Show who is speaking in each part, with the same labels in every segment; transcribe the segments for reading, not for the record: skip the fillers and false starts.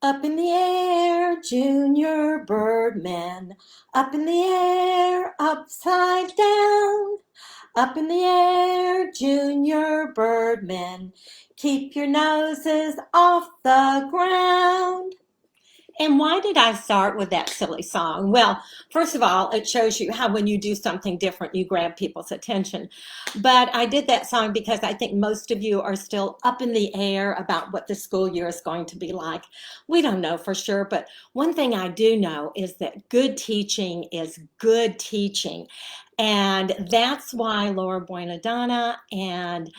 Speaker 1: Up in the air, Junior Birdman. Up in the air, upside down. Up in the air, Junior Birdman. Keep your noses off the ground. And why did I start with that silly song? Well, first of all, it shows you how when you do something different, you grab people's attention. But I did that song because I think most of you are still up in the air about what the school year is going to be like. We don't know for sure, but one thing I do know is that good teaching is good teaching. And that's why Laura Buenadonna and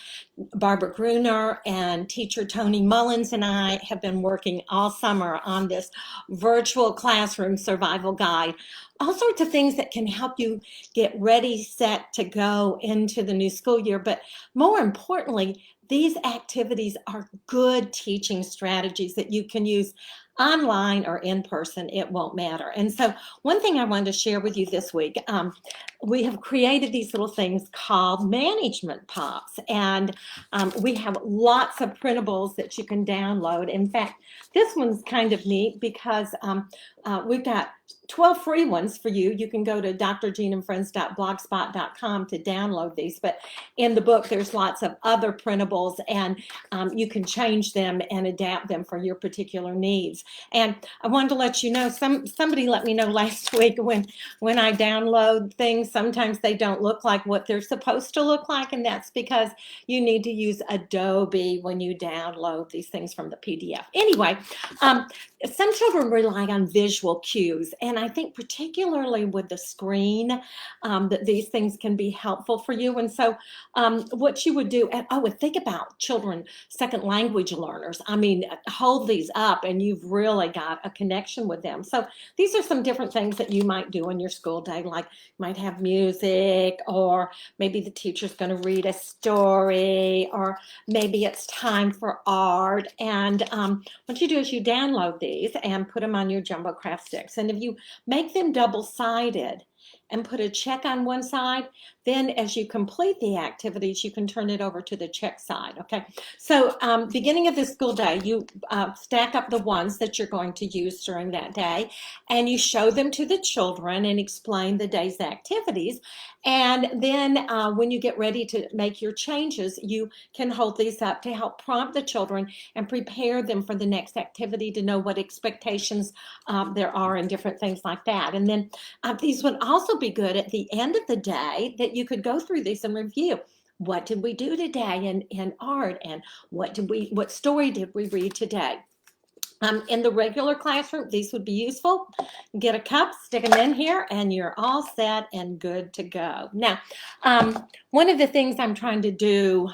Speaker 1: Barbara Gruner and teacher Tony Mullins and I have been working all summer on this virtual classroom survival guide. All sorts of things that can help you get ready, set to go into the new school year. But more importantly, these activities are good teaching strategies that you can use online or in person. It won't matter. And so one thing I wanted to share with you this week, we have created these little things called management pops. And we have lots of printables that you can download. In fact, this one's kind of neat because we've got 12 free ones for you. You can go to drjeanandfriends.blogspot.com to download these. But in the book, there's lots of other printables, and you can change them and adapt them for your particular needs. And I wanted to let you know, somebody let me know last week when I download things, sometimes they don't look like what they're supposed to look like, and that's because you need to use Adobe when you download these things from the PDF. Anyway, some children rely on visual cues, and I think particularly with the screen, that these things can be helpful for you. And so what you would do, and think about children, second language learners. I mean, hold these up and you've really got a connection with them. So these are some different things that you might do in your school day, like you might have music, or maybe the teacher's going to read a story, or maybe it's time for art. And what you do is you download these and put them on your Jumbo Craft sticks. And if you make them double-sided and put a check on one side, then as you complete the activities, you can turn it over to the check side, okay? So beginning of the school day, you stack up the ones that you're going to use during that day, and you show them to the children and explain the day's activities. And then when you get ready to make your changes, you can hold these up to help prompt the children and prepare them for the next activity, to know what expectations there are and different things like that. And then these would also be good at the end of the day, that you could go through these and review. What did we do today in art, and what story did we read today? In the regular classroom, these would be useful. Get a cup, stick them in here, and you're all set and good to go. Now, one of the things I'm trying to do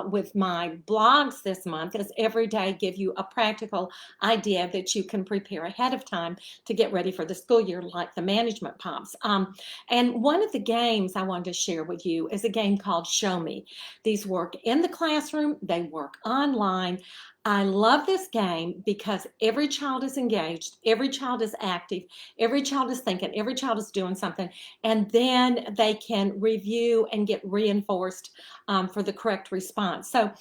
Speaker 1: with my blogs this month is every day give you a practical idea that you can prepare ahead of time to get ready for the school year, like the management pops. And one of the games I wanted to share with you is a game called Show Me. These work in the classroom, they work online. I love this game because every child is engaged, every child is active, every child is thinking, every child is doing something, and then they can review and get reinforced for the correct response. So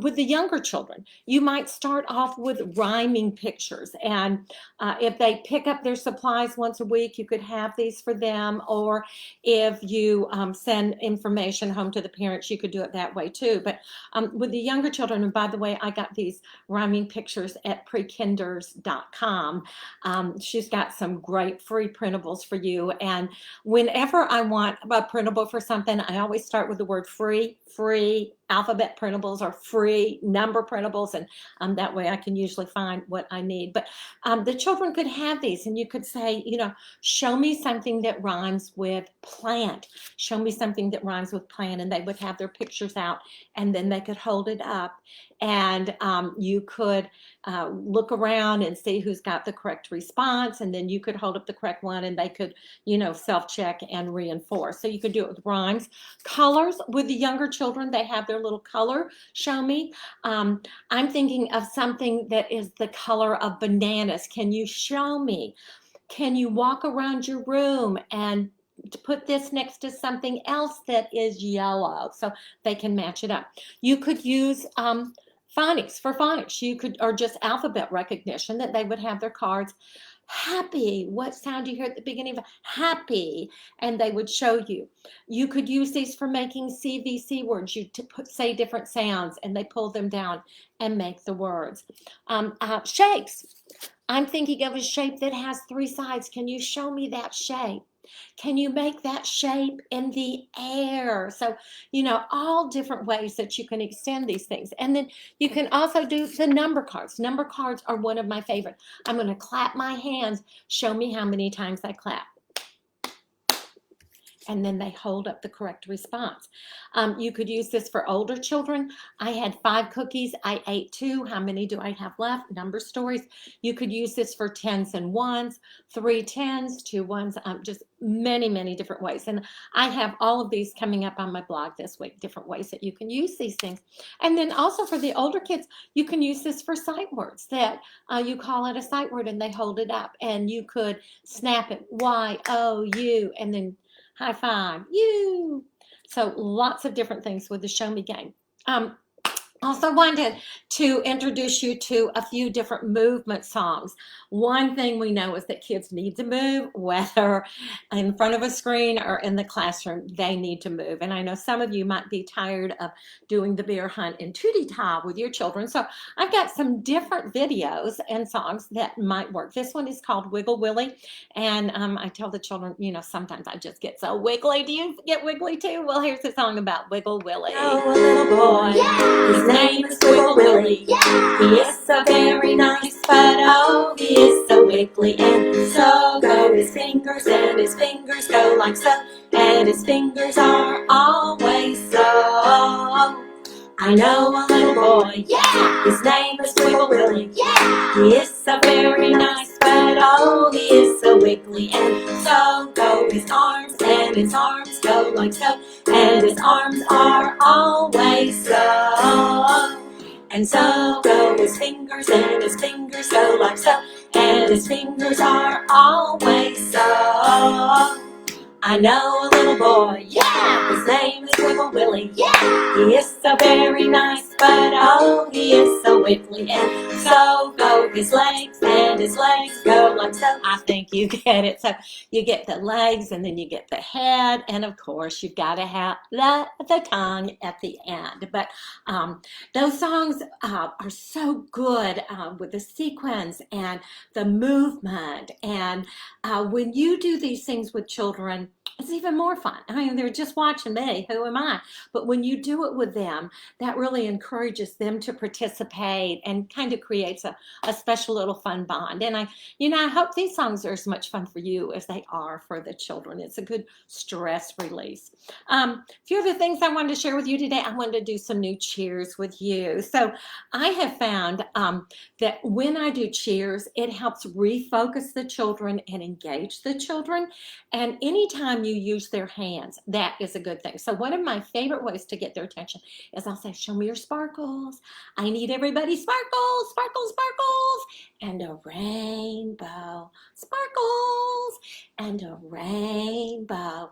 Speaker 1: with the younger children, you might start off with rhyming pictures, and if they pick up their supplies once a week, you could have these for them, or if you send information home to the parents, you could do it that way too. But with the younger children, and by the way, I got these rhyming pictures at prekinders.com. She's got some great free printables for you. And whenever I want a printable for something, I always start with the word free. Free alphabet printables or free number printables, and that way I can usually find what I need. But the children could have these, and you could say, show me something that rhymes with plant. Show me something that rhymes with plant, and they would have their pictures out, and then they could hold it up, and you could look around and see who's got the correct response, and then you could hold up the correct one, and they could, self-check and reinforce. So you could do it with rhymes. Colors, with the younger children, they have their little color show me. I'm thinking of something that is the color of bananas. Can you show me? Can you walk around your room and put this next to something else that is yellow, so they can match it up? You could use Phonics, for phonics, you could, or just alphabet recognition, that they would have their cards. Happy, what sound do you hear at the beginning of happy? And they would show you. You could use these for making CVC words. You to say different sounds, and they pull them down and make the words. Shapes. I'm thinking of a shape that has three sides. Can you show me that shape? Can you make that shape in the air? So, all different ways that you can extend these things. And then you can also do the number cards. Number cards are one of my favorite. I'm going to clap my hands. Show me how many times I clap. And then they hold up the correct response. You could use this for older children. I had 5 cookies. I ate 2. How many do I have left? Number stories. You could use this for 10s and 1s, 3 10s, 2 1s, just many, many different ways. And I have all of these coming up on my blog this week, different ways that you can use these things. And then also for the older kids, you can use this for sight words, that you call it a sight word and they hold it up, and you could snap it, Y-O-U, and then high five, you. So lots of different things with the Show Me game. Also wanted to introduce you to a few different movement songs. One thing we know is that kids need to move, whether in front of a screen or in the classroom, they need to move. And I know some of you might be tired of doing the bear hunt in Tootie Ta with your children. So I've got some different videos and songs that might work. This one is called Wiggle Willie. And I tell the children, sometimes I just get so wiggly. Do you get wiggly too? Well, here's a song about Wiggle Willie.
Speaker 2: Oh, a little boy.
Speaker 1: Yeah.
Speaker 2: His name is Wiggle Willie.
Speaker 1: Yeah.
Speaker 2: He is so very nice, but oh, he is so wiggly. And so go his fingers, and his fingers go like so, and his fingers are always so. I know a little boy.
Speaker 1: Yeah.
Speaker 2: His name is Wiggle Willie.
Speaker 1: Yeah.
Speaker 2: He is so very nice, but oh, he is so wiggly. And so go his arms, and his arms go like so, and his arms are always so. And so go his fingers, and his fingers go like so, and his fingers are always so. I know a little boy.
Speaker 1: Yeah.
Speaker 2: His name is Wiggle Willie.
Speaker 1: Yeah.
Speaker 2: He is so very nice, but oh, he is so wiggly. And so go his legs, and his legs go like so.
Speaker 1: I think you get it. So you get the legs, and then you get the head, and of course you've got to have the tongue at the end. But those songs are so good with the sequence and the movement. And when you do these things with children, it's even more fun. I mean, they're just watching me. Who am I? But when you do it with them, that really encourages them to participate and kind of creates a special little fun bond. And I hope these songs are as much fun for you as they are for the children. It's a good stress release. A few other things I wanted to share with you today. I wanted to do some new cheers with you. So I have found that when I do cheers, it helps refocus the children and engage the children. And anytime you use their hands, that is a good thing. So one of my favorite ways to get their attention is I'll say, show me your sparkles. I need everybody sparkles, sparkles, sparkles, and a rainbow. Sparkles and a rainbow.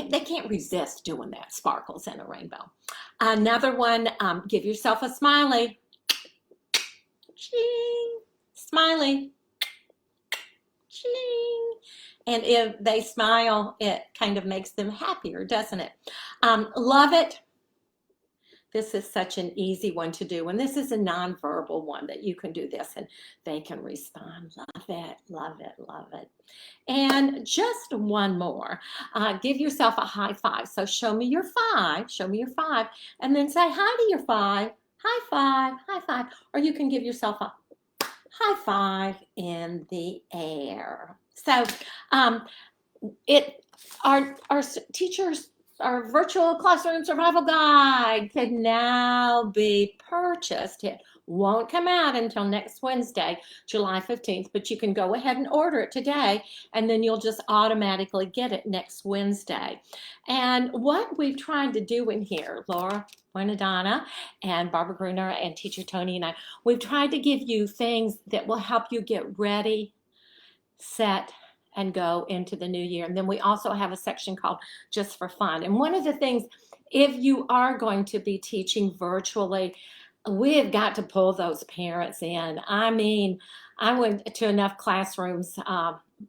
Speaker 1: They can't resist doing that, sparkles and a rainbow. Another one, give yourself a smiley. Ching. Smiley. Ching. And if they smile, it kind of makes them happier, doesn't it? Love it. This is such an easy one to do. And this is a nonverbal one that you can do this and they can respond. Love it, love it, love it. And just one more. Give yourself a high five. So show me your 5. Show me your 5. And then say hi to your 5. High five, high five. Or you can give yourself a high five in the air. So our teachers, our virtual classroom survival guide can now be purchased. It won't come out until next Wednesday, July 15th, but you can go ahead and order it today, and then you'll just automatically get it next Wednesday. And what we've tried to do in here, Laura Buenadonna and Barbara Gruner and Teacher Tony and I, we've tried to give you things that will help you get ready, set, and go into the new year. And then we also have a section called Just for Fun. And one of the things, if you are going to be teaching virtually, We have got to pull those parents in. I mean, I went to enough classrooms,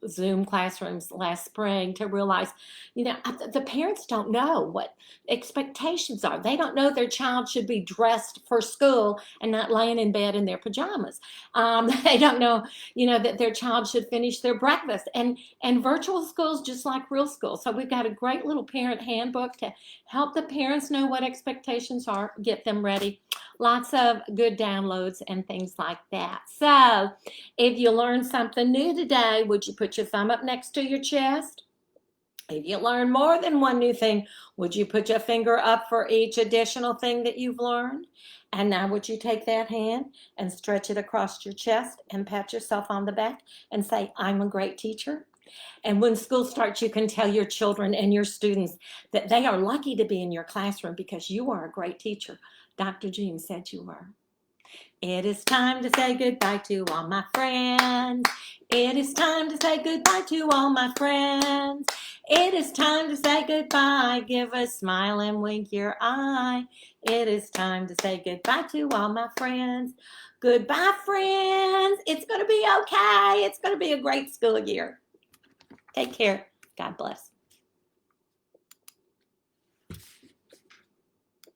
Speaker 1: Zoom classrooms last spring to realize, the parents don't know what expectations are. They don't know their child should be dressed for school and not laying in bed in their pajamas. They don't know, that their child should finish their breakfast. And virtual schools just like real schools. So we've got a great little parent handbook to help the parents know what expectations are, get them ready. Lots of good downloads and things like that. So if you learned something new today, would you put your thumb up next to your chest? If you learned more than one new thing, would you put your finger up for each additional thing that you've learned? And now would you take that hand and stretch it across your chest and pat yourself on the back and say, I'm a great teacher? And when school starts, you can tell your children and your students that they are lucky to be in your classroom because you are a great teacher. Dr. Jean said you were. It is time to say goodbye to all my friends. It is time to say goodbye to all my friends. It is time to say goodbye. Give a smile and wink your eye. It is time to say goodbye to all my friends. Goodbye, friends. It's going to be okay. It's going to be a great school year. Take care. God bless.